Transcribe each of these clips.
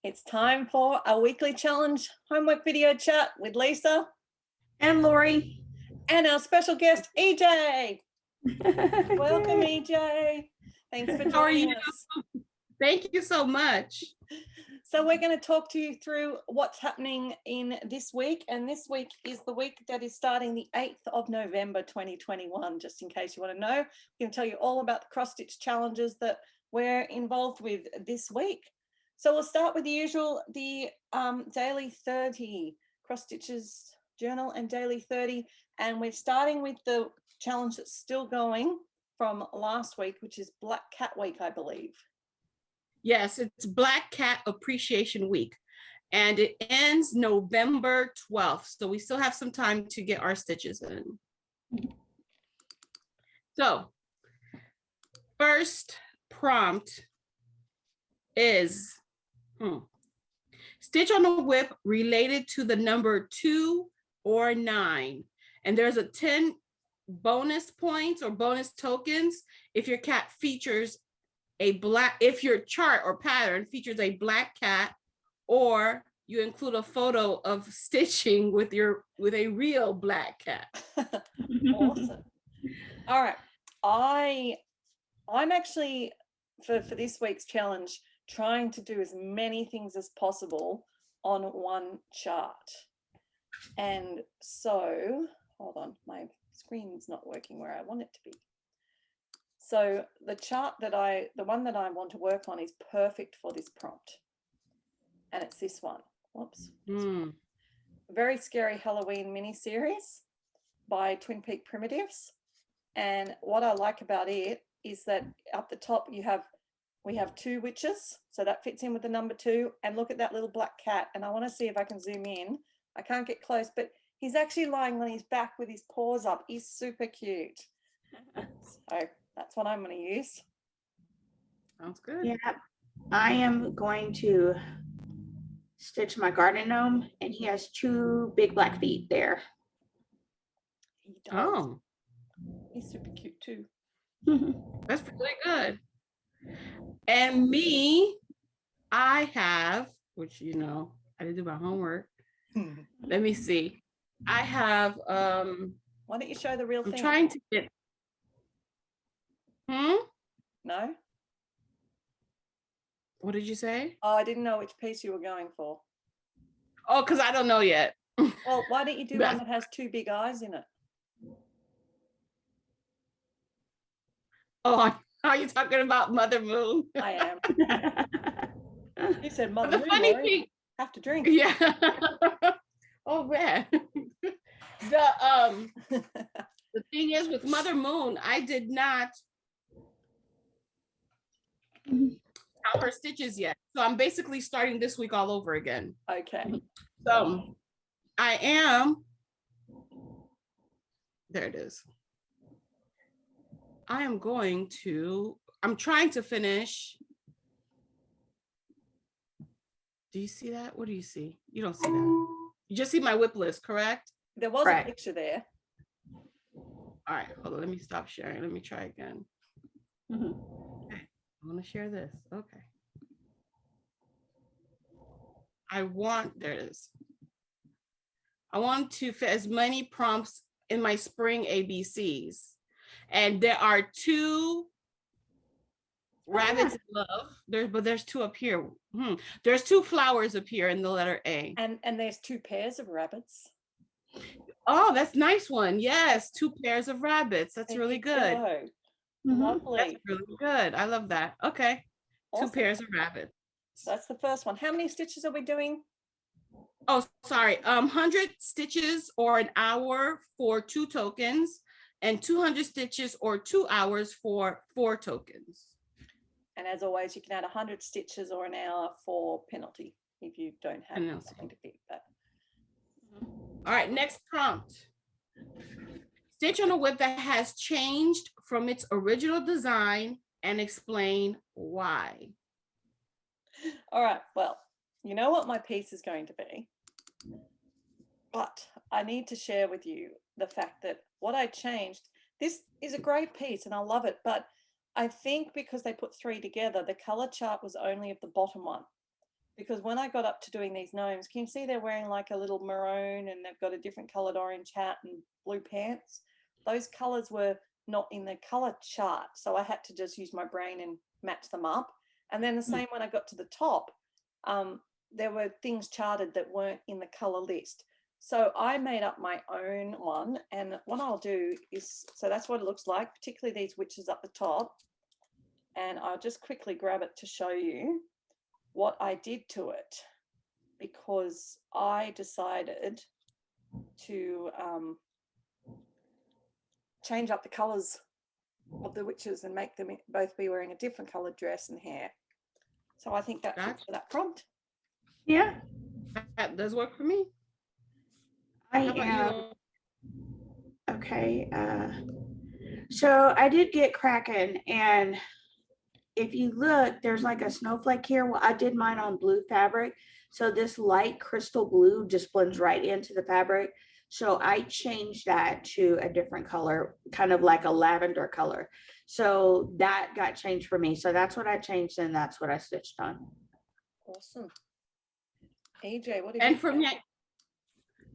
It's time for a weekly challenge homework video chat with Lisa and Lori and our special guest, EJ. Welcome, EJ. Thanks for joining us. Thank you so much. So we're going to talk to you through what's happening in this week. And this week is the week that is starting the 8th of November, 2021, just in case you want to know. We're going to tell you all about the cross-stitch challenges that we're involved with this week. So we'll start with the usual, the daily 30 cross stitches journal and daily 30. And we're starting with the challenge that's still going from last week, which is Black Cat Week, I believe. Yes, it's Black Cat Appreciation Week, and it ends November 12th. So we still have some time to get our stitches in. So first prompt is stitch on a whip related to the number 2 or 9. And there's a 10 bonus points or bonus tokens if your cat features if your chart or pattern features a black cat, or you include a photo of stitching with a real black cat. Awesome. All right. I'm actually for this week's challenge trying to do as many things as possible on one chart. And so, hold on, my screen's not working where I want it to be. So the chart the one that I want to work on is perfect for this prompt. And it's this one. Whoops. Very Scary Halloween mini-series by Twin Peak Primitives. And what I like about it is that up the top we have 2 witches. So that fits in with the number 2. And look at that little black cat. And I want to see if I can zoom in. I can't get close, but he's actually lying on his back with his paws up. He's super cute. So that's what I'm going to use. Sounds good. yeah, I am going to stitch my garden gnome, and he has 2 big black feet there. He does. Oh, He's super cute too. that's really good. And me, I have, which I didn't do my homework. Let me see. I have Why don't you show the real thing? I'm trying to get No? What did you say? Oh, I didn't know which piece you were going for. Oh, because I don't know yet. Well, why don't you do one that has 2 big eyes in it? Oh, are you talking about Mother Moon? I am. You said Mother Moon, funny Lori. thing, Have to drink. yeah. Oh man. The thing is with Mother Moon, I did not count her stitches yet. So I'm basically starting this week all over again. Okay. So I am, there it is. I'm trying to finish. Do you see that? What do you see? You don't see that. You just see my whip list, correct? There was a picture there. All right, hold on, let me stop sharing. Let me try again. Okay, I want to share this. Okay. There it is. I want to fit as many prompts in my spring ABCs. And there are 2 rabbits in love. There's 2 up here. There's 2 flowers up here in the letter A. And there's 2 pairs of rabbits. Oh, that's a nice one. Yes, 2 pairs of rabbits. That's really good. Lovely. That's really good. I love that. Okay. Awesome. 2 pairs of rabbits. That's the first one. How many stitches are we doing? Oh, sorry. 100 stitches or an hour for 2 tokens, and 200 stitches or 2 hours for 4 tokens. And as always, you can add 100 stitches or an hour for penalty if you don't have something to beat that. All right, next prompt. Stitch on a whip that has changed from its original design and explain why. All right, well, you know what my piece is going to be, but I need to share with you the fact that what I changed, this is a great piece and I love it, but I think because they put 3 together, the color chart was only of the bottom one. because when I got up to doing these gnomes, can you see they're wearing like a little maroon and they've got a different coloured orange hat and blue pants? Those colours were not in the colour chart, so I had to just use my brain and match them up. And then the same when I got to the top, there were things charted that weren't in the colour list. So I made up my own one, and what I'll do is, so that's what it looks like, particularly these witches up the top. And I'll just quickly grab it to show you what I did to it, because I decided to change up the colours of the witches and make them both be wearing a different coloured dress and hair. So I think that fits for that prompt. Yeah, That does work for me. I How about am. you? Okay. So I did get Kraken, and if you look, there's like a snowflake here. Well, I did mine on blue fabric. So this light crystal blue just blends right into the fabric. So I changed that to a different color, kind of like a lavender color. So that got changed for me. So that's what I changed, and that's what I stitched on. Awesome. AJ, what have And you for done? me,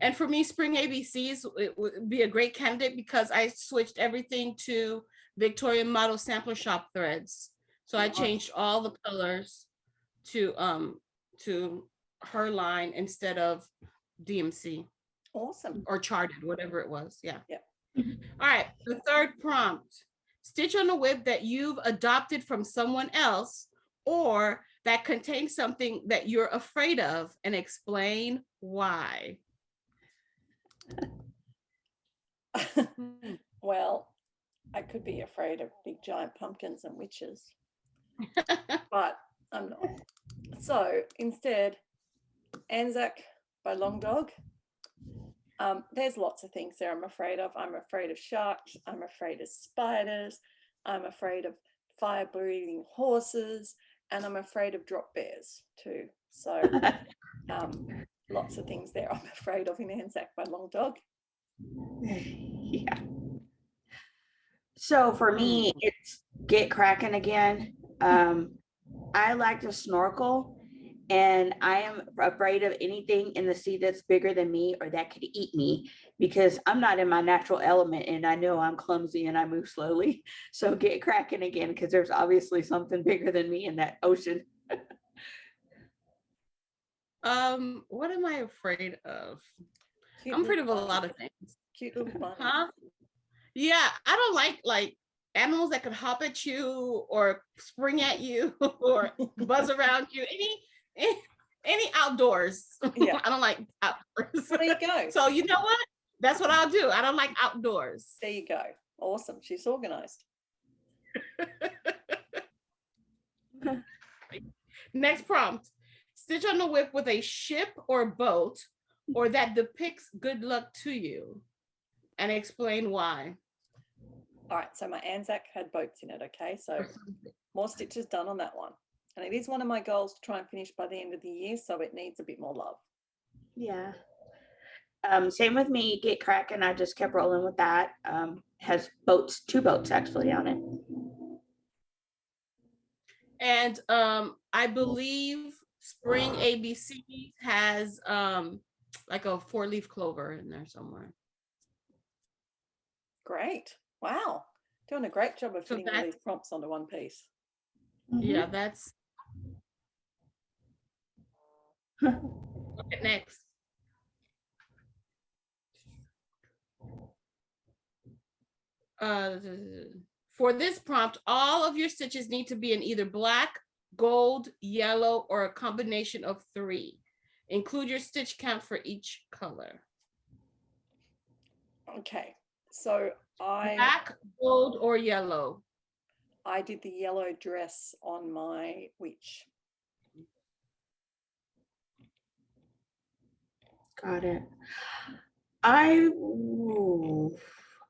and for me, Spring ABCs, it would be a great candidate because I switched everything to Victorian Model Sampler Shop threads. So I Nice. changed all the colors to her line instead of DMC Awesome. or charted, whatever it was. Yeah. Yep. All right. The third prompt: stitch on a whip that you've adopted from someone else or that contains something that you're afraid of, and explain why. Well, I could be afraid of big giant pumpkins and witches, but I'm not. So instead, Anzac by Long Dog. There's lots of things there I'm afraid of. I'm afraid of sharks. I'm afraid of spiders. I'm afraid of fire-breathing horses, and I'm afraid of drop bears too. So lots of things there I'm afraid of in Anzac by Long Dog. Yeah. So for me, it's get cracking again. I like to snorkel, and I am afraid of anything in the sea that's bigger than me or that could eat me, because I'm not in my natural element, and I know I'm clumsy and I move slowly. So get cracking again, because there's obviously something bigger than me in that ocean. What am I afraid of? Cute I'm afraid of a little lot bunny. of things. Cute little bunny. Huh? Yeah, I don't like animals that could hop at you or spring at you or buzz around you. Any outdoors. Yeah. I don't like outdoors. There you go. So you know what? That's what I'll do. I don't like outdoors. There you go. Awesome. She's organized. Next prompt: stitch on the whip with a ship or boat or that depicts good luck to you, and explain why. All right. So my Anzac had boats in it. Okay. So more stitches done on that one. And it is one of my goals to try and finish by the end of the year. So it needs a bit more love. Yeah. Same with me, get cracking. I just kept rolling with that. Has boats, 2 boats actually on it. And I believe Spring ABC has like a 4-leaf clover in there somewhere. Great. Wow. Doing a great job of So fitting all these prompts onto one piece. Yeah, that's okay. Next. For this prompt, all of your stitches need to be in either black, gold, yellow, or a combination of 3. Include your stitch count for each color. Okay. So Black, gold, or yellow. I did the yellow dress on my witch. Got it. I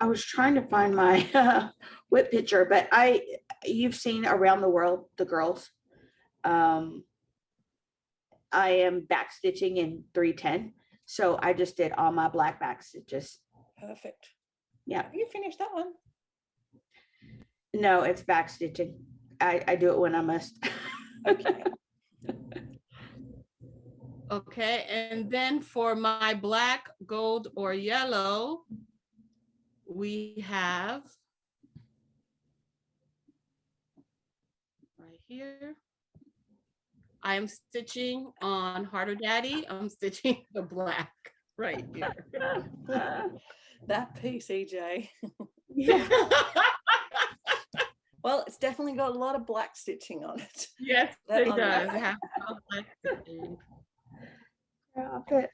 was trying to find my whip picture, but you've seen Around the World, the girls. I am back stitching in 310. So I just did all my black back stitches. Perfect. Yeah. Have you finished that one? No, it's back stitching. I do it when I must. Okay. Okay, and then for my black, gold, or yellow, we have right here. I am stitching on Harder Daddy. I'm stitching the black right here. That piece, EJ. Yeah. Well, it's definitely got a lot of black stitching on it. Yes, That it under- does. It has black stitching. Outfit.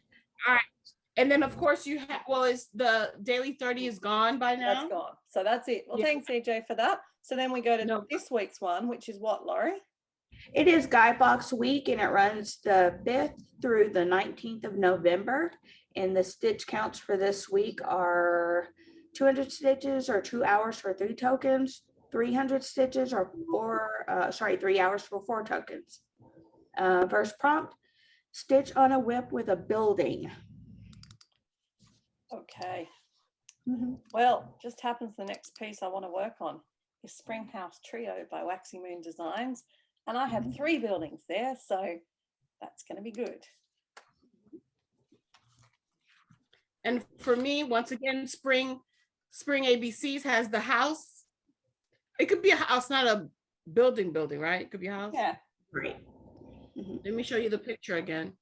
And then of course you have, well, is the daily 30 is gone by now? That's gone. So that's it. Well, Yeah. thanks, EJ, for that. So then we go to No. this week's one, which is what, Laurie? It is Guy Box Week and it runs the 5th through the 19th of November. And the stitch counts for this week are 200 stitches or 2 hours for 3 tokens, 300 stitches or 3 hours for 4 tokens. First prompt, stitch on a whip with a building. Okay. Mhm. Well, just happens the next piece I want to work on is Spring House Trio by Waxy Moon Designs. And I have 3 buildings there, so that's going to be good. And for me, once again, Spring ABCs has the house. It could be a house, not a building, right? It could be a house. Yeah. Great. Let me show you the picture again.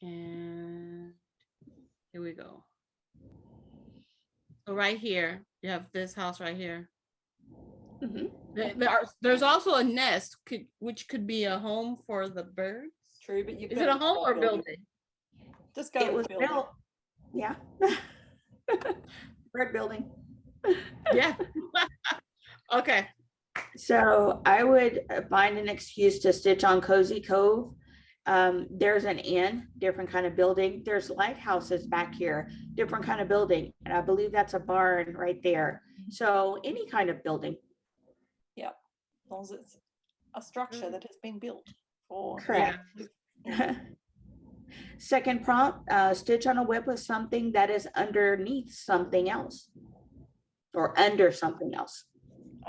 And here we go. So right here, you have this house right here. Mhm. There's also a nest, which could be a home for the birds. True, but you've Is got it a to home or a build. building? Just go It with was building. built. Yeah. Bird building. Yeah. Okay. So I would find an excuse to stitch on Cozy Cove. There's an inn, different kind of building. There's lighthouses back here, different kind of building. And I believe that's a barn right there. So any kind of building. Yep. As long as it's a structure that has been built for. Correct. Second prompt, stitch on a whip with something that is underneath something else or under something else.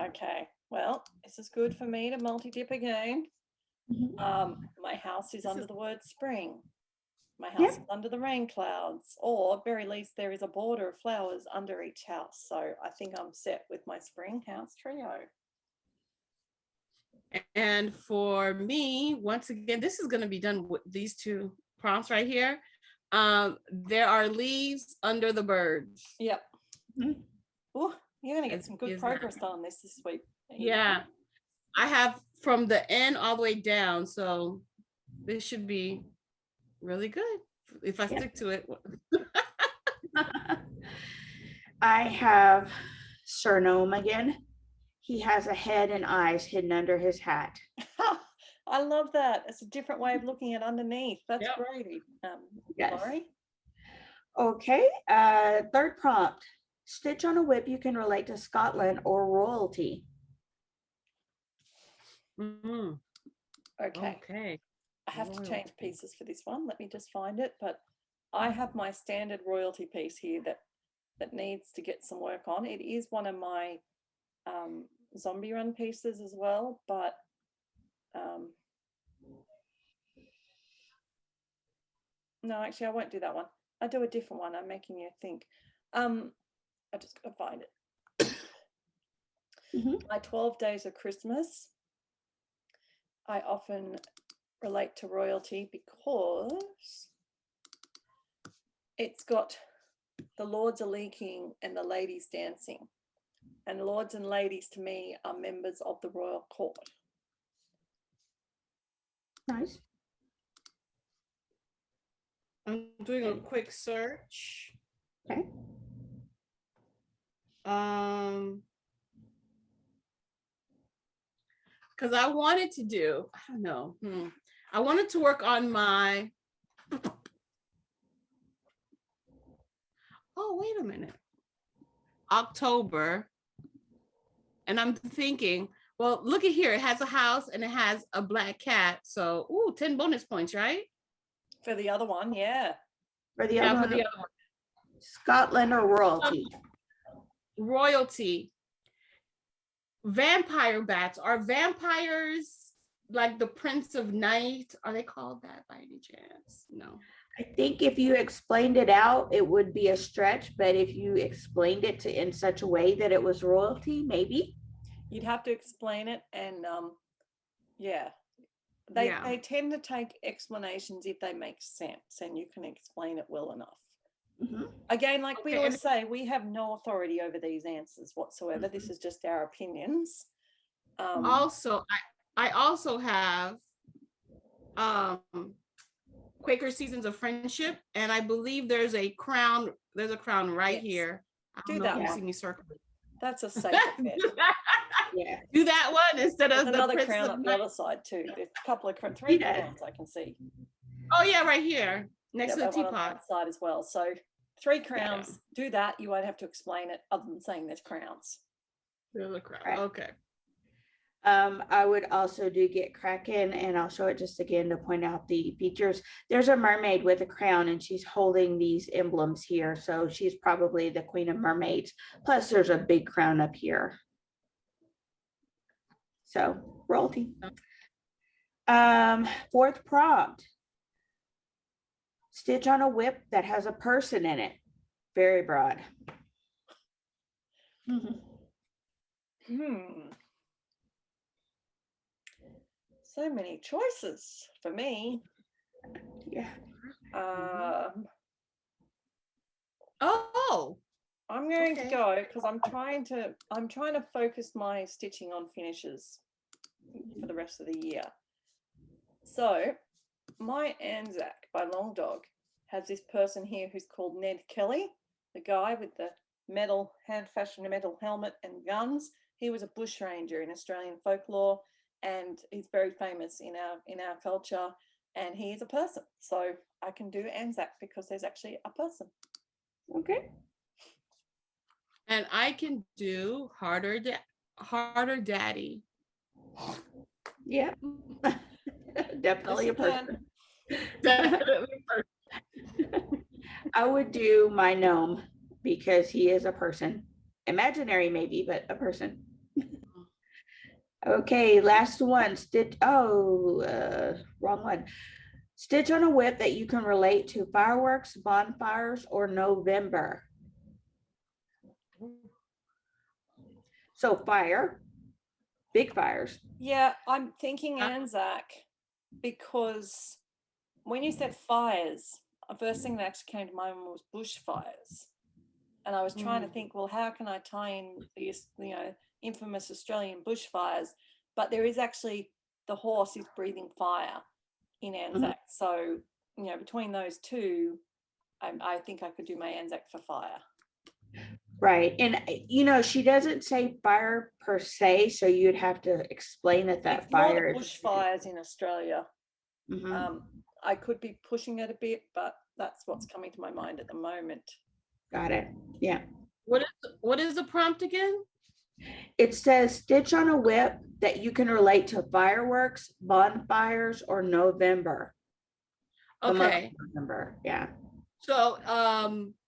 Okay. Well, this is good for me to multi-dip again. My house is under the word spring. My house is under the rain clouds, or at very least there is a border of flowers under each house. So I think I'm set with my Spring House Trio. And for me, once again, this is going to be done with these 2 prompts right here. There are leaves under the birds. Yep. Oh, you're going to get some good Is progress on this week. Yeah, I have from the end all the way down, so this should be really good if I stick to it. I have Sir Gnome again. He has a head and eyes hidden under his hat. I love that. It's a different way of looking at underneath. That's Yep. great. Yes. Laurie? Okay, third prompt. Stitch on a whip you can relate to Scotland or royalty. Mhm. Okay. Okay. I have to change pieces for this one. Let me just find it. But I have my standard royalty piece here that needs to get some work on. It is one of my zombie run pieces as well, but no, actually I won't do that one. I'll do a different one. I'm making you think. I just gotta find it. My 12 Days of Christmas, I often relate to royalty because it's got the lords are leaking and the ladies dancing. And lords and ladies to me are members of the royal court. Nice. I'm doing a quick search. Okay. Because I wanted to do, I don't know. I wanted to work on my, oh, wait a minute. October. And I'm thinking, well, look at here. It has a house and it has a black cat. So, 10 bonus points, right? For the other one, yeah. For the other one, Scotland or royalty. Royalty. vampire bats. Are vampires like the Prince of Night? Are they called that by any chance? No. I think if you explained it out, it would be a stretch, but if you explained it to in such a way that it was royalty, maybe. You'd have to explain it, and yeah, Yeah. they tend to take explanations if they make sense and you can explain it well enough. Mhm. Again, like we Okay, always say, we have no authority over these answers whatsoever. This is just our opinions. Also, I also have Quaker Seasons of Friendship, and I believe there's a crown right Yes. here. I Do don't know that if you one. see me circle. That's a safer bet. Yeah. Do that one instead There's of the another Prince crown of up the Night. other side too. There's a couple of three Yeah. crowns I can see. Oh yeah, right here next to the but one on the teapot. other side as well. So 3 crowns. Do that. You won't have to explain it other than saying there's crowns. There's a crown. Right. Okay. I would also do get Kraken, and I'll show it just again to point out the features. There's a mermaid with a crown, and she's holding these emblems here. So she's probably the queen of mermaids. Plus there's a big crown up here. So royalty. Fourth prompt. Stitch on a whip that has a person in it. Very broad. So many choices for me. Yeah. Oh, I'm going to Okay. go because I'm trying to focus my stitching on finishes for the rest of the year. So my Anzac by Long Dog has this person here who's called Ned Kelly, the guy with the metal, hand-fashioned metal helmet and guns. He was a bushranger in Australian folklore, and he's very famous in our culture, and he is a person. So I can do Anzac because there's actually a person. Okay. and I can do harder daddy. Yeah. Definitely a Yes, you can. person. Definitely. I would do my gnome because he is a person. Imaginary maybe, but a person. Okay, last one. Stitch. Oh, wrong one. Stitch on a whip that you can relate to fireworks, bonfires, or November. So fire, big fires. Yeah, I'm thinking Anzac because when you said fires, the first thing that actually came to mind was bushfires. And I was trying to think, well, how can I tie in these, infamous Australian bushfires? But there is actually the horse is breathing fire in Anzac. So, between those two, I think I could do my Anzac for fire. Right. And, she doesn't say fire per se, so you'd have to explain that It's fire more the is. bushfires in Australia. Mhm. I could be pushing it a bit, but that's what's coming to my mind at the moment. Got it. Yeah. What is the prompt again? It says stitch on a whip that you can relate to fireworks, bonfires, or November. The month of Okay. November. Yeah. So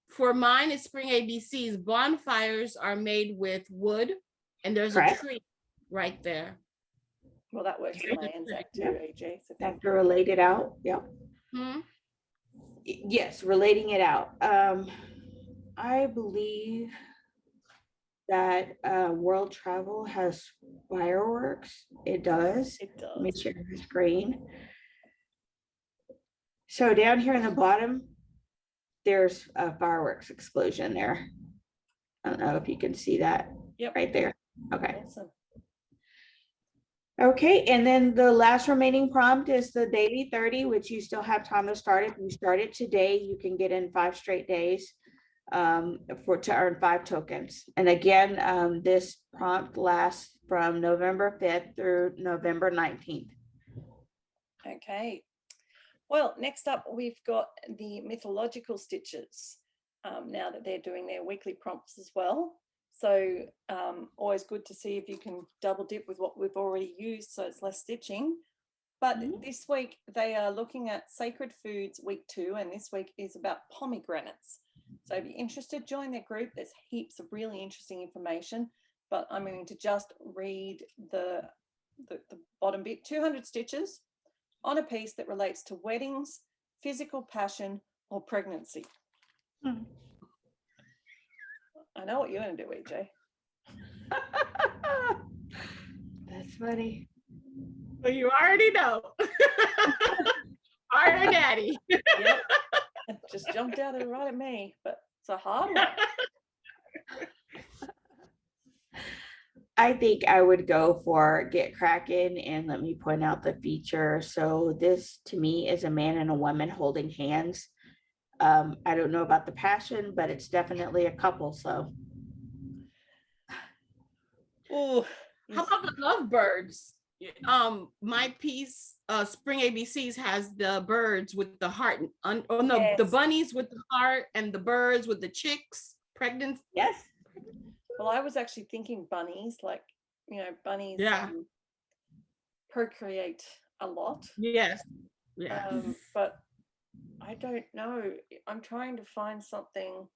for mine, it's spring ABCs. Bonfires are made with wood, and there's Correct. a tree right there. Well, that works for my Anzac too, AJ. So Have to relate it out. Yep. Yes, relating it out. I believe that world travel has fireworks. It does. It does. Let me share the screen. So down here in the bottom, there's a fireworks explosion there. I don't know if you can see that. Yep. Right there. Okay. Awesome. Okay, and then the last remaining prompt is the daily 30, which you still have time to start. If you start it today, you can get in 5 straight days to earn 5 tokens. And again, this prompt lasts from November 5th through November 19th. Okay. Well, next up, we've got the Mythological Stitchers, now that they're doing their weekly prompts as well. So always good to see if you can double dip with what we've already used, so it's less stitching. But this week they are looking at Sacred Foods week 2, and this week is about pomegranates. So if you're interested, join their group. There's heaps of really interesting information. but I'm going to just read the bottom bit. 200 stitches on a piece that relates to weddings, physical passion, or pregnancy. I know what you're going to do, EJ. That's funny. Well, you already know. Our daddy. Yep. It just jumped out of right at me, but it's a hard one. I think I would go for get cracking, and let me point out the feature. So this to me is a man and a woman holding hands. I don't know about the passion, but it's definitely a couple. So Oh, How about the lovebirds? My piece, Spring ABCs, has the birds with the heart. The Yes. bunnies with the heart, and the birds with the chicks, pregnant. yes, well, I was actually thinking bunnies, like, bunnies Yeah. procreate a lot. Yes. Yeah. But I don't know. I'm trying to find something.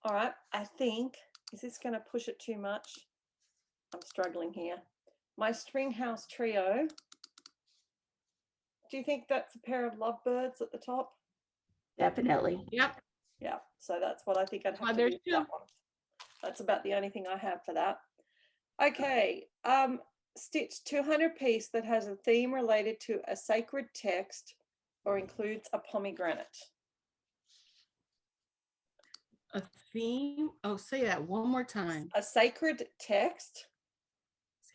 All right, I think, is this going to push it too much? I'm struggling here. My string house trio. Do you think that's a pair of lovebirds at the top? definitely. Yep. Yeah, so that's what I think I'd have to do There's for two. that one. That's about the only thing I have for that. Okay, stitch 200 piece that has a theme related to a sacred text or includes a pomegranate. A theme. Oh, say that one more time. A sacred text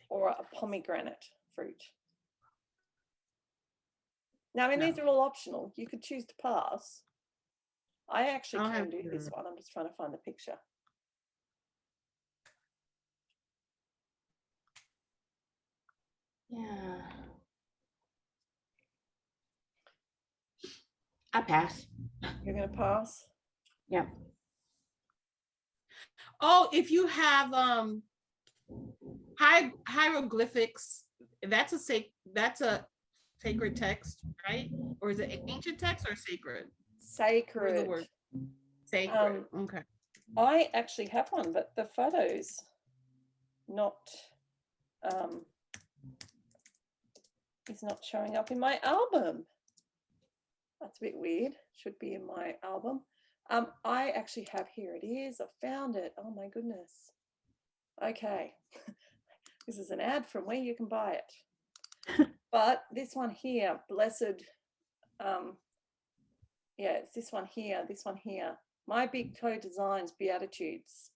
or a pomegranate fruit. Now, I mean, these are all optional. You could choose to pass. I actually I'll can have do to- this one. I'm just trying to find the picture. Yeah. I pass. You're going to pass? Yeah. Oh, if you have hieroglyphics, that's a sacred text, right? Or is it ancient text or sacred? Sacred. What are the word? Sacred. Okay. I actually have one, but the photos not is not showing up in my album. That's a bit weird. Should be in my album. I actually have, here it is. I found it. Oh my goodness. Okay. This is an ad from where you can buy it. But this one here, blessed, yeah, it's this one here, My Big Toe Designs Beatitudes.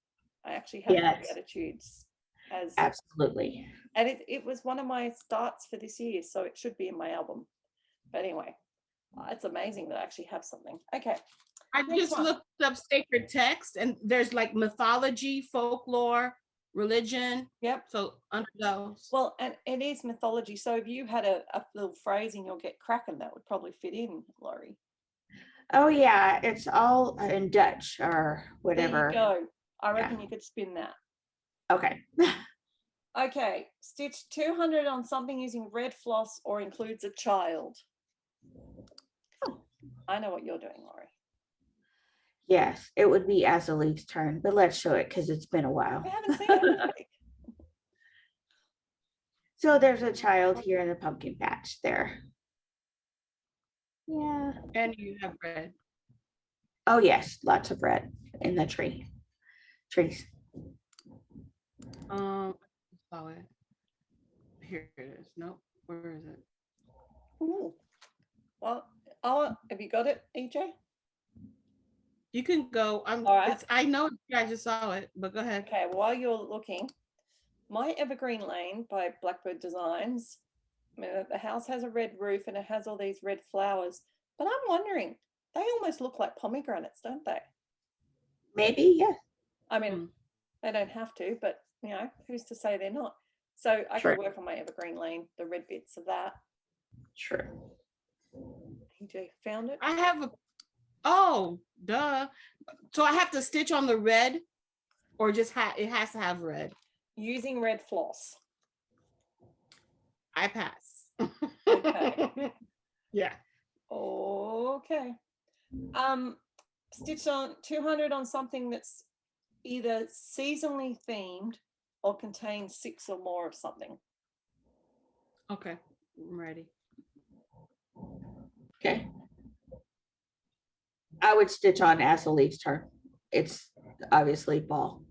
I actually have Yes. Beatitudes as, Absolutely. and it was one of my starts for this year, so it should be in my album. But anyway, it's amazing that I actually have something. Okay. I Next just one. looked up sacred text, and there's like mythology, folklore, religion. Yep. So under those. Well, and it is mythology. So if you had a little phrase in your Get Cracking, that would probably fit in, Laurie. Oh yeah, it's all in Dutch or whatever. There you go. I reckon you could spin that. Okay. Okay, stitch 200 on something using red floss or includes a child. I know what you're doing, Laurie. Yes, it would be Azalee's turn, but let's show it because it's been a while. We haven't seen it. Have we? So there's a child here in the pumpkin patch there. Yeah. And you have red. Oh yes, lots of red in the trees. Saw it. Here it is. Nope. Where is it? Ooh. Well, have you got it, EJ? You can go. All right. I know I just saw it, but go ahead. Okay, while you're looking, My Evergreen Lane by Blackbird Designs. I mean, the house has a red roof and it has all these red flowers, but I'm wondering, they almost look like pomegranates, don't they? Maybe, yeah. I mean, they don't have to, but who's to say they're not? So I Sure. could work on My Evergreen Lane, the red bits of that. Sure. EJ found it? I have oh, duh. So I have to stitch on the red, or just it has to have red. Using red floss. I pass. Okay. Yeah. Okay. Stitch on 200 on something that's either seasonally themed or contain 6 or more of something. Okay, I'm ready. Okay. I would stitch on As the Leaves Turn. It's obviously fall.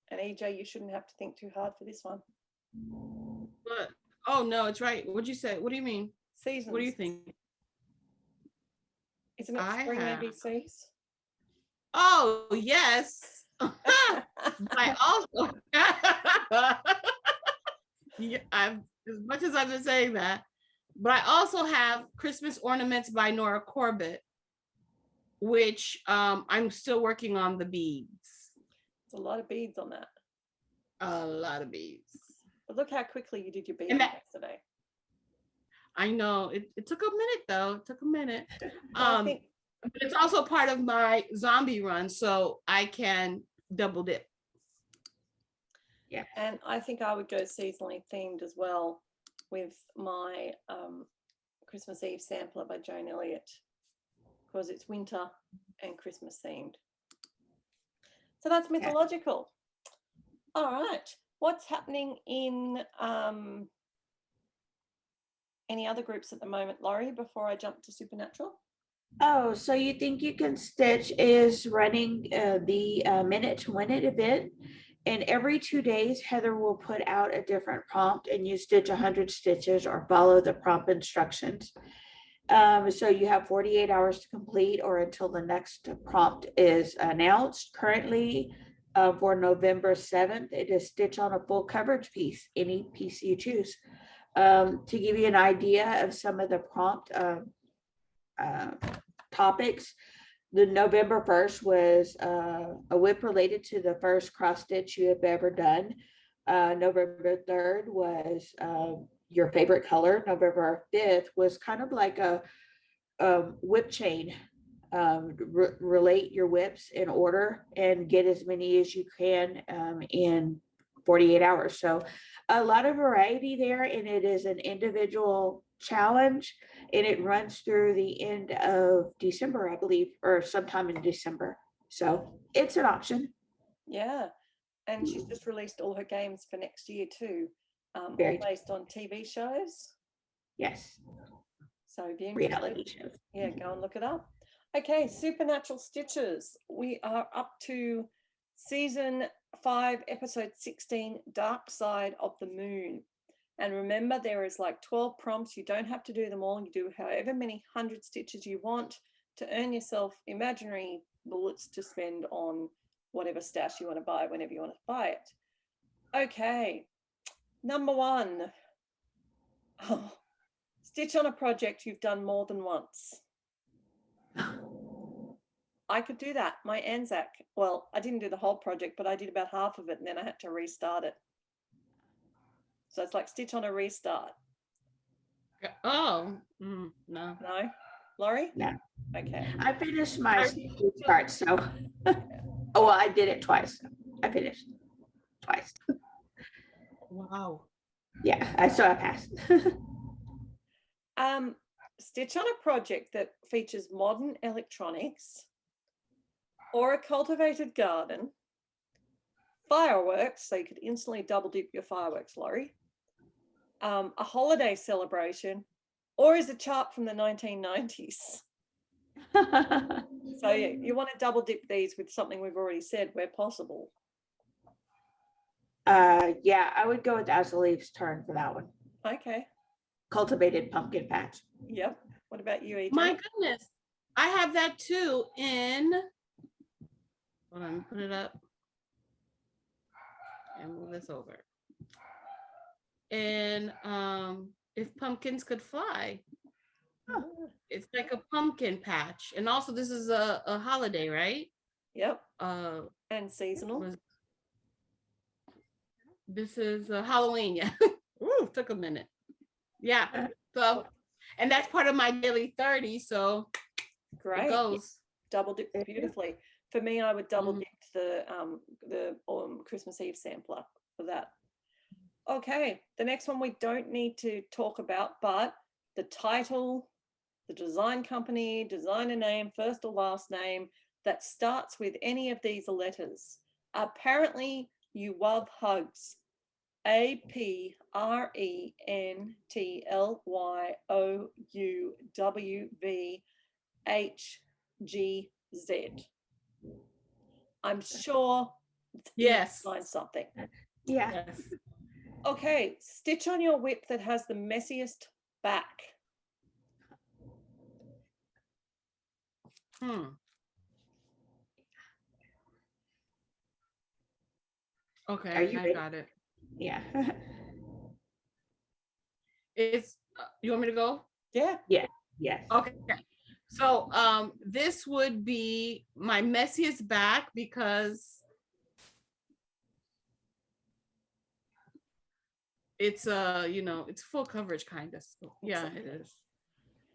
And EJ, you shouldn't have to think too hard for this one. But oh no, it's right. What'd you say? What do you mean? Seasons. What do you think? Isn't it I spring have- ABCs? Oh yes. But I also yeah, I'm as much as I've been saying that, but I also have Christmas Ornaments by Nora Corbett, which I'm still working on the beads. There's a lot of beads on that. A lot of beads. But look how quickly you did your beads And that- yesterday. I know it took a minute though. It took a minute. Well, I think But it's also part of my zombie run, so I can double dip. Yeah. And I think I would go seasonally themed as well with my Christmas Eve sampler by Joan Elliott, because it's winter and Christmas themed. So that's mythological. All right. What's happening in any other groups at the moment, Laurie, before I jump to supernatural? Oh, so You Think You Can Stitch is running the Minute to Win It event. And every 2 days, Heather will put out a different prompt and you stitch 100 stitches or follow the prompt instructions. So you have 48 hours to complete or until the next prompt is announced. Currently, for November 7th, it is stitch on a full coverage piece, any piece you choose. To give you an idea of some of the prompt topics, the November 1st was a whip related to the first cross stitch you have ever done. November 3rd was your favorite color. November 5th was kind of like a whip chain. Relate your whips in order and get as many as you can in 48 hours. So a lot of variety there, and it is an individual challenge, and it runs through the end of December, I believe, or sometime in December. So it's an option. Yeah. And she's just released all her games for next year too, all Very- based on TV shows. Yes, So if you're interested, reality shows. yeah, go and look it up. Okay, Supernatural Stitchers. We are up to season 5, episode 16, Dark Side of the Moon. And remember, there is like 12 prompts. You don't have to do them all. You do however many 100 stitches you want to earn yourself imaginary bullets to spend on whatever stash you want to buy whenever you want to buy it. Okay, number 1. Oh, stitch on a project you've done more than once. I could do that. My Anzac, well, I didn't do the whole project, but I did about half of it and then I had to restart it. So it's like stitch on a restart. Oh, no. No? Laurie? No. Okay. I finished my start, so oh well, I did it twice. I finished twice. Wow. Yeah, I passed. Stitch on a project that features modern electronics or a cultivated garden, fireworks, so you could instantly double dip your fireworks, Laurie, a holiday celebration, or is a chart from the 1990s. So you want to double dip these with something we've already said where possible. Yeah, I would go with As the Leaves Turn for that one. Okay. Cultivated pumpkin patch. Yep. What about you, EJ? My goodness. I have that too in, hold on, put it up and move this over. And If Pumpkins Could Fly. Oh. It's like a pumpkin patch. And also this is a holiday, right? Yep. And seasonal. This is Halloween, yeah. Ooh, took a minute. Yeah. So, and that's part of my daily 30, so Great. it goes. Double dip beautifully. For me, I would double dip the Christmas Eve sampler for that. Okay, the next one we don't need to talk about, but the title, the design company, designer name, first or last name, that starts with any of these letters. Apparently, you love hugs. APRENTLYOUWVHGZ. I'm sure it's easy to Yes. find something. Yeah. Yes. Okay, stitch on your whip that has the messiest back. Okay, Are you I ready? got it. Yeah. It's you want me to go? Yeah. Yeah. Yes. Okay. So this would be my messiest back because it's it's full coverage kind of. So, yeah, it is.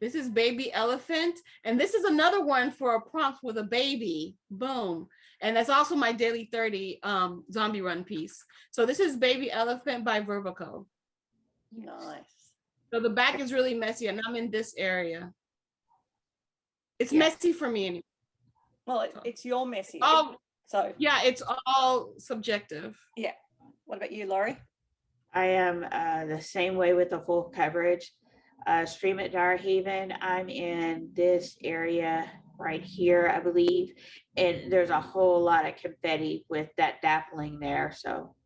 This is baby elephant, and this is another one for a prompt with a baby. Boom. And that's also my daily 30 zombie run piece. So this is baby elephant by Vervico. Nice. So the back is really messy, and I'm in this area. It's Yeah. messy for me anyway. Well, it's your messy. Oh, So yeah, it's all subjective. yeah. What about you, Laurie? I am the same way with the full coverage. Stream at Darhaven, I'm in this area right here, I believe. And there's a whole lot of confetti with that dappling there. So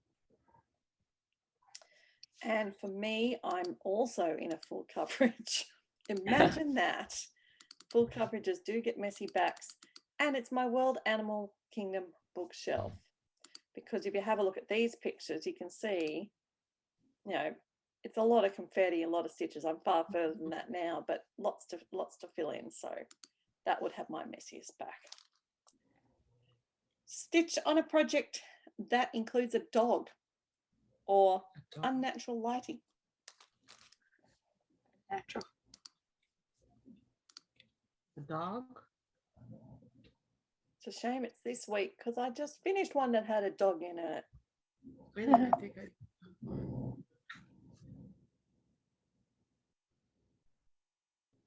And for me, I'm also in a full coverage. Imagine that. Full coverages do get messy backs. And it's my World Animal Kingdom bookshelf. Because if you have a look at these pictures, you can see, it's a lot of confetti, a lot of stitches. I'm far further than that now, but lots to fill in. So that would have my messiest back. Stitch on a project that includes a dog or unnatural lighting. natural. The dog. It's a shame it's this week because I just finished one that had a dog in it. Wait a minute, I think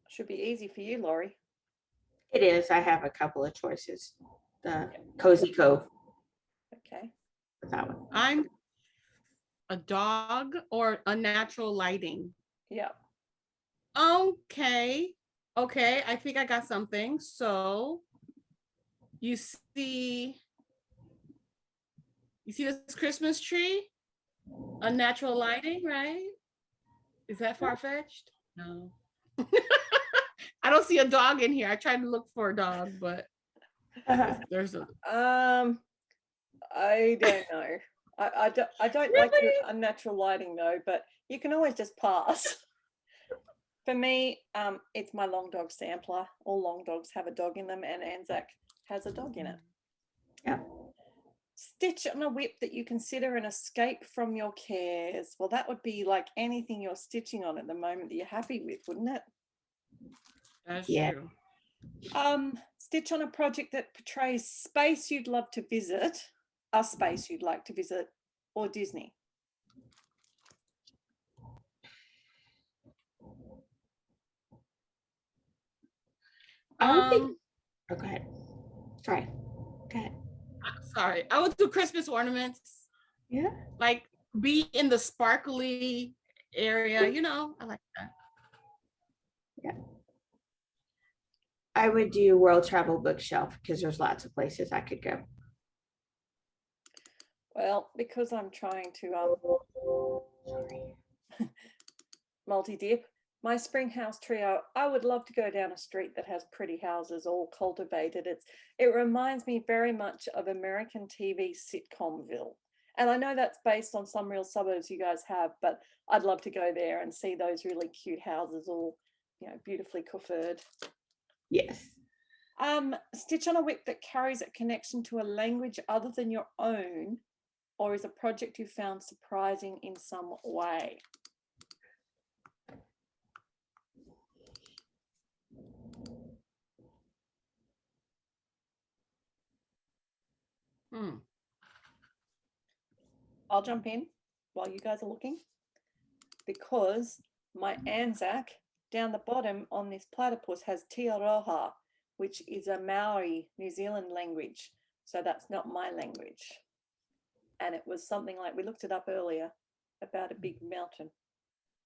Should be easy for you, Laurie. It is. I have a couple of choices. The Cozy Cove. Okay. With that one. I'm a dog or unnatural lighting. Yeah. Okay. Okay, I think I got something. So you see this Christmas tree? Unnatural lighting, right? Is that far-fetched? No. I don't see a dog in here. I tried to look for a dog, but there's a I don't know. I don't like the unnatural lighting though, but you can always just pass. For me, it's my long dog sampler. All long dogs have a dog in them, and Anzac has a dog in it. Yeah. Stitch on a whip that you consider an escape from your cares. Well, that would be like anything you're stitching on at the moment that you're happy with, wouldn't it? That's Yeah. true. Stitch on a project that portrays space you'd love to visit, a space you'd like to visit, or Disney. I don't think. Oh, go ahead. Sorry. Go ahead. Sorry. I would do Christmas ornaments. Yeah. Like be in the sparkly area, I like that. Yeah. I would do World Travel Bookshelf because there's lots of places I could go. Well, because I'm trying to multi-dip, my spring house trio, I would love to go down a street that has pretty houses all cultivated. It reminds me very much of American TV sitcomville. And I know that's based on some real suburbs you guys have, but I'd love to go there and see those really cute houses all, beautifully coiffured. Yes. Stitch on a whip that carries a connection to a language other than your own, or is a project you found surprising in some way. I'll jump in while you guys are looking, because my Anzac down the bottom on this platypus has Tia Roja, which is a Maori New Zealand language. So that's not my language. And it was something like, we looked it up earlier, about a big mountain.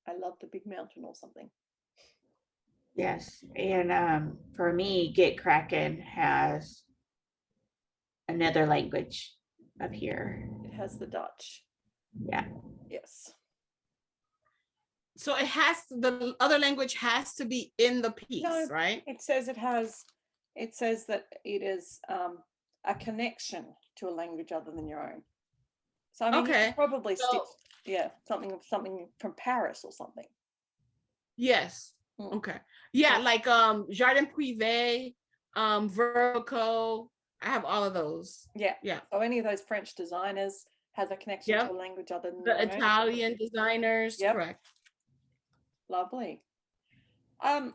I love the big mountain or something. Yes. And for me, Get Kraken has another language up here. It has the Dutch. Yeah. Yes. So the other language has to be in the piece, No, right? it says that it is a connection to a language other than your own. So I mean, you Okay. could probably So- stitch, something from Paris or something. Yes. Mm. Okay. Yeah, Yeah. like Jardin Privé, Vertical. I have all of those. Yeah. Yeah. So any of those French designers has a connection Yep. to a language other than The your own. Italian designers, Yep. correct. Lovely.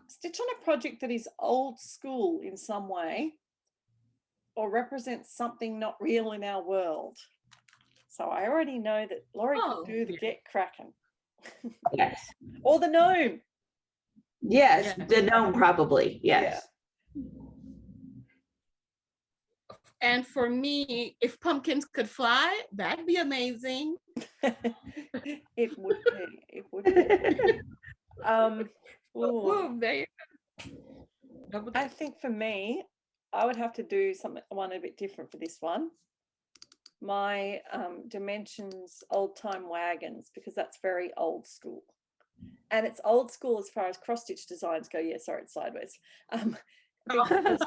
Stitch on a project that is old school in some way or represents something not real in our world. So I already know that Laurie Oh, could do the yeah. Get Kraken. Yes. Or the gnome. Yes. Yeah. The gnome probably. Yes. And for me, if pumpkins could fly, that'd be amazing. It would be. It would be. Ooh, Ooh, there you go. I think for me, I would have to do one a bit different for this one. My dimensions old time wagons, because that's very old school. And it's old school as far as cross stitch designs go. Yeah, sorry, it's sideways. Because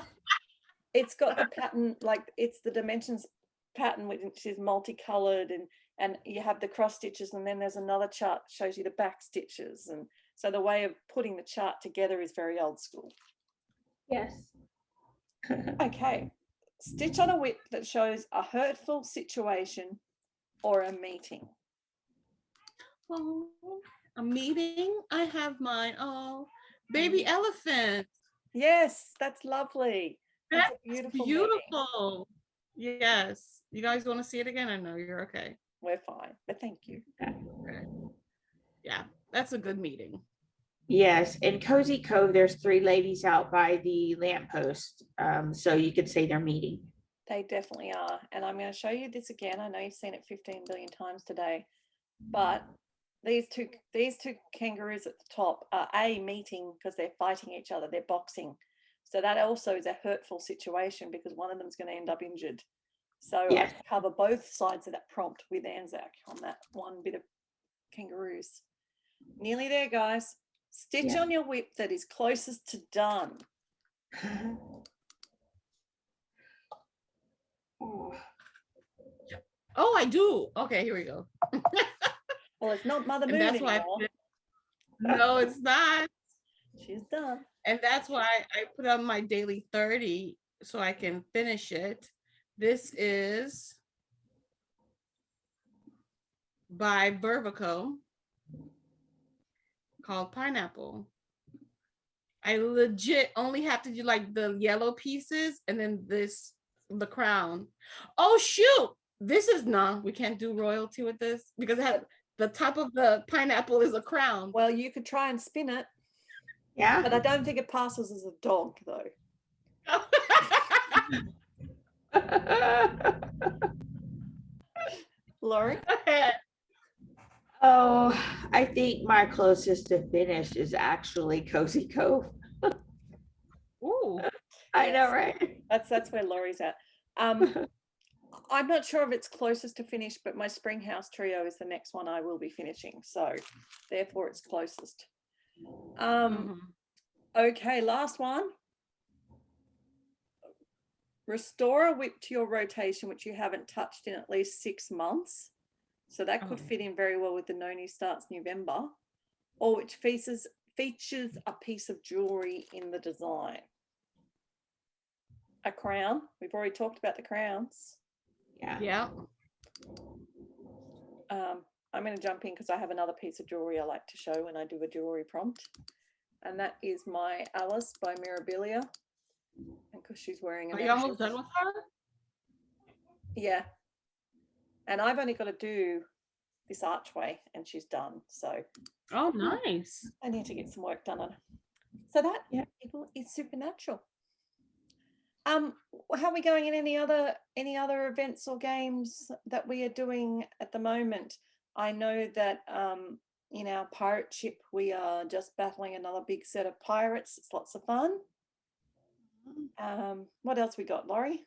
it's got the pattern, like it's the dimensions pattern, which is multicolored, and you have the cross stitches, and then there's another chart that shows you the back stitches. And so the way of putting the chart together is very old school. Yes. Okay. Stitch on a whip that shows a hurtful situation or a meeting. Oh, a meeting. I have mine. Oh, baby elephant. Yes, that's lovely. That's a That's beautiful meeting. beautiful. Yes. You guys want to see it again? I know you're okay. We're fine, but thank you. Okay. Yeah, that's a good meeting. Yes. In Cozy Cove, there's 3 ladies out by the lamppost. So you could say they're meeting. They definitely are. And I'm going to show you this again. I know you've seen it 15 billion times today, but these two kangaroos at the top are meeting because they're fighting each other. They're boxing. So that also is a hurtful situation because one of them is going to end up injured. So Yes. I cover both sides of that prompt with Anzac on that one bit of kangaroos. Nearly there, guys. Stitch Yeah. on your whip that is closest to done. Oh, I do. Okay, here we go. Well, it's not Mother And Moon that's why anymore. no, it's not. She's done. And that's why I put on my daily 30 so I can finish it. This is by Bervico called Pineapple. I legit only have to do like the yellow pieces and then the crown. Oh shoot. This is we can't do royalty with this because it has the top of the pineapple is a crown. Well, you could try and spin it, Yeah. but I don't think it passes as a dog, though. Laurie? Oh, I think my closest to finish is actually Cozy Cove. Ooh. I know, Yes. right? That's where Laurie's at. I'm not sure if it's closest to finish, but my Spring House Trio is the next one I will be finishing. So therefore it's closest. Okay, last one. Restore a whip to your rotation, which you haven't touched in at least 6 months. So that could fit in very well with the No New Starts November, or which features a piece of jewelry in the design. A crown. We've already talked about the crowns. Yeah. I'm going to jump in because I have another piece of jewelry I like to show when I do a jewelry prompt. And that is my Alice by Mirabilia. And because she's wearing Are you almost done with her? Yeah. And I've only got to do this archway and she's done. So Oh, nice. I need to get some work done on her. So that Yeah. people is supernatural. How are we going in any other events or games that we are doing at the moment? I know that in our pirate ship we are just battling another big set of pirates. It's lots of fun. What else we got, Laurie?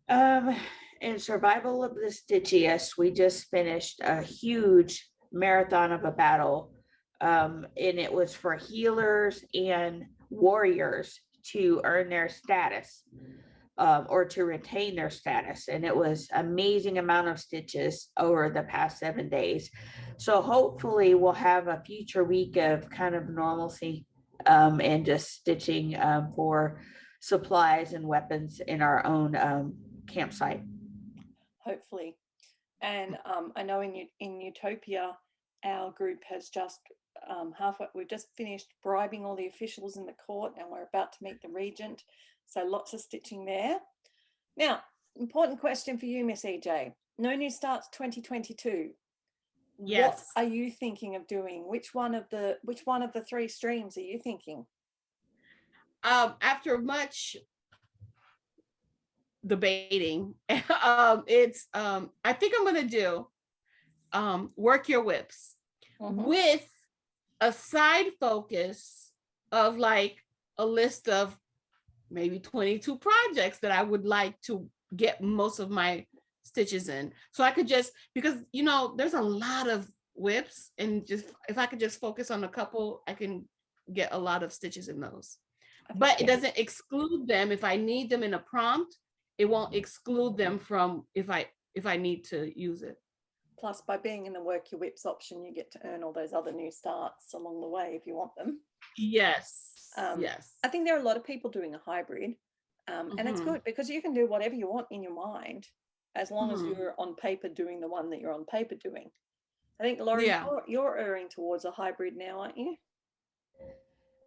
In Survival of the Stitchiest, we just finished a huge marathon of a battle. And it was for healers and warriors to earn their status, or to retain their status. And it was amazing amount of stitches over the past 7 days. So hopefully we'll have a future week of kind of normalcy, and just stitching for supplies and weapons in our own campsite. Hopefully. And I know in Utopia, our group has just we've just finished bribing all the officials in the court, and we're about to meet the regent. So lots of stitching there. Now, important question for you, Miss EJ. No New Starts 2022. Yes. What are you thinking of doing? Which one of the 3 streams are you thinking? After much debating, it's I think I'm gonna do work your whips with a side focus of like a list of maybe 22 projects that I would like to get most of my stitches in. So I could just, because there's a lot of whips, and just if I could just focus on a couple, I can get a lot of stitches in those. But it doesn't exclude them. If I need them in a prompt, it won't exclude them from if I need to use it. Plus, by being in the work your whips option, you get to earn all those other new starts along the way if you want them. Yes. Yes. I think there are a lot of people doing a hybrid, and it's good because you can do whatever you want in your mind as long as you're on paper doing the one that you're on paper doing. I think, Laurie, you're erring towards a hybrid now, aren't you?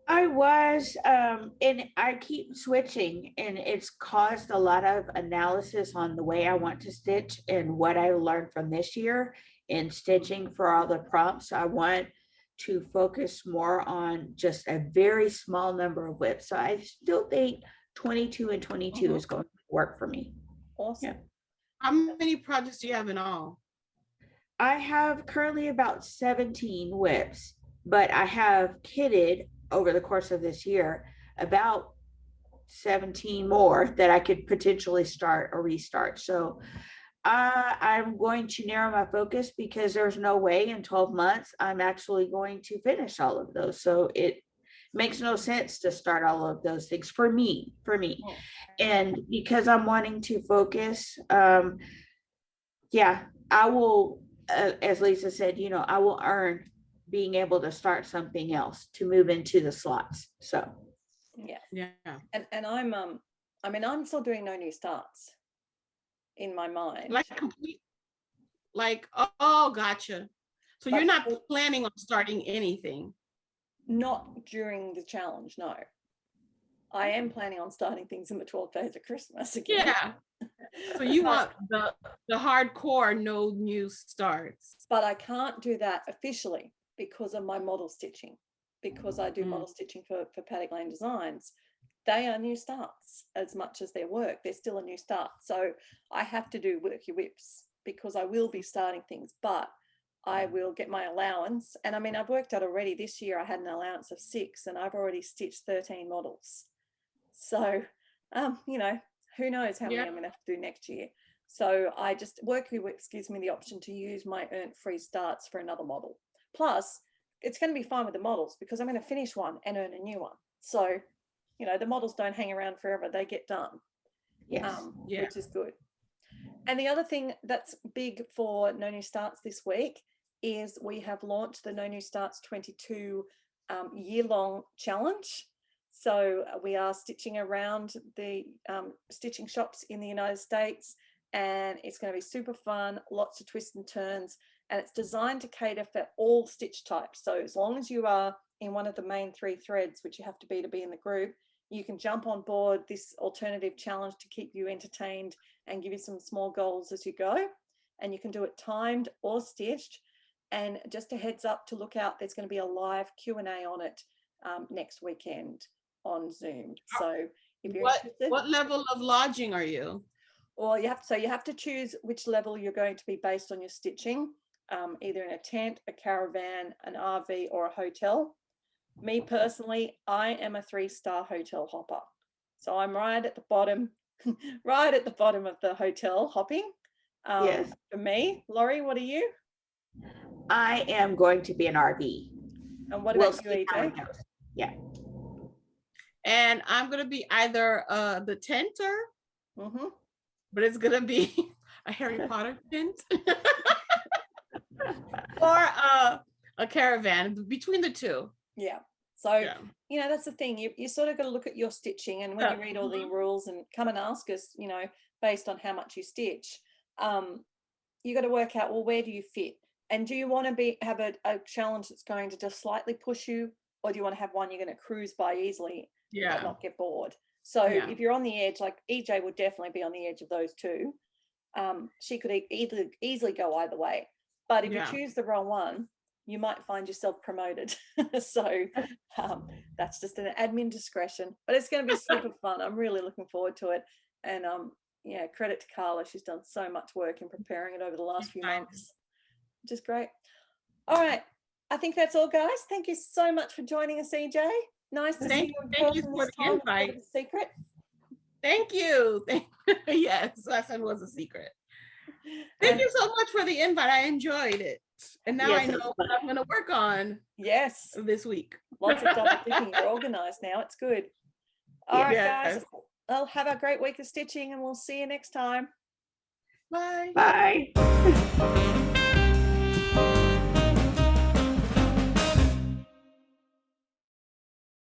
I was, and I keep switching, and it's caused a lot of analysis on the way I want to stitch and what I learned from this year in stitching for all the prompts. I want to focus more on just a very small number of whips. So I still think 22 and 22 is going to work for me. Awesome. Yeah. How many projects do you have in all? I have currently about 17 whips, but I have kitted over the course of this year about 17 more that I could potentially start or restart. So I'm going to narrow my focus because there's no way in 12 months I'm actually going to finish all of those. So it makes no sense to start all of those things for me. And because I'm wanting to focus, I will, as Lisa said, I will earn being able to start something else to move into the slots. So yeah. And I'm still doing no new starts in my mind. Like complete, like, oh, gotcha. So you're not planning on starting anything? Not during the challenge, no. I am planning on starting things in the 12 days of Christmas again. Yeah. So you want the hardcore no new starts. But I can't do that officially because of my model stitching. Because I do model stitching for Paddock Lane Designs. They are new starts as much as their work. They're still a new start. So I have to do work your whips because I will be starting things, but I will get my allowance. And I mean, I've worked out already this year, I had an allowance of 6 and I've already stitched 13 models. So, who knows how many I'm going to have to do next year. So I just work your whips gives me the option to use my earned free starts for another model. Plus, it's going to be fine with the models because I'm going to finish one and earn a new one. So, the models don't hang around forever. They get done. Yes. Which is good. And the other thing that's big for No New Starts this week is we have launched the No New Starts 22 year-long challenge. So we are stitching around the stitching shops in the United States, and it's going to be super fun, lots of twists and turns, and it's designed to cater for all stitch types. So as long as you are in one of the main 3 threads, which you have to be in the group, you can jump on board this alternative challenge to keep you entertained and give you some small goals as you go. And you can do it timed or stitched. And just a heads up to look out, there's going to be a live Q&A on it next weekend on Zoom. So if you're What interested. what level of lodging are you? Or you have to choose which level you're going to be based on your stitching, either in a tent, a caravan, an RV, or a hotel. Me personally, I am a 3-star hotel hopper. So I'm right at the bottom, right at the bottom of the hotel hopping. Yes. For me, Laurie, what are you? I am going to be an RV. And what We'll about you, see how EJ? it goes. Yeah. And I'm gonna be either the tenter, Mm-hmm. but it's gonna be a Harry Potter tent, or a caravan, between the two. Yeah. So, Yeah. you know, that's the thing. You sort of got to look at your stitching, and when you read all the rules and come and ask us, you know, based on how much you stitch, you got to work out, well, where do you fit? And do you want to have a challenge that's going to just slightly push you, or do you want to have one you're going to cruise by easily but Yeah. not get bored? So Yeah. if you're on the edge, like EJ would definitely be on the edge of those two. She could easily go either way. But if Yeah. you choose the wrong one, you might find yourself promoted. So that's just an admin discretion, but it's going to be super fun. I'm really looking forward to it. And yeah, credit to Carla. She's done so much work in preparing it over the last few Excited. months, which is great. All right. I think that's all, guys. Thank you so much for joining us, EJ. Nice to see you in Thank you person for this the time. invite. It's a secret. Thank you. Yes, last one was a secret. Thank you so much for the invite. I enjoyed it. And now Yes, I it know was what fun. I'm going to work on Yes. this week. Lots of double dipping. You're organized now. It's good. All right, Yes. guys. Well, have a great week of stitching, and we'll see you next time. Bye. Bye.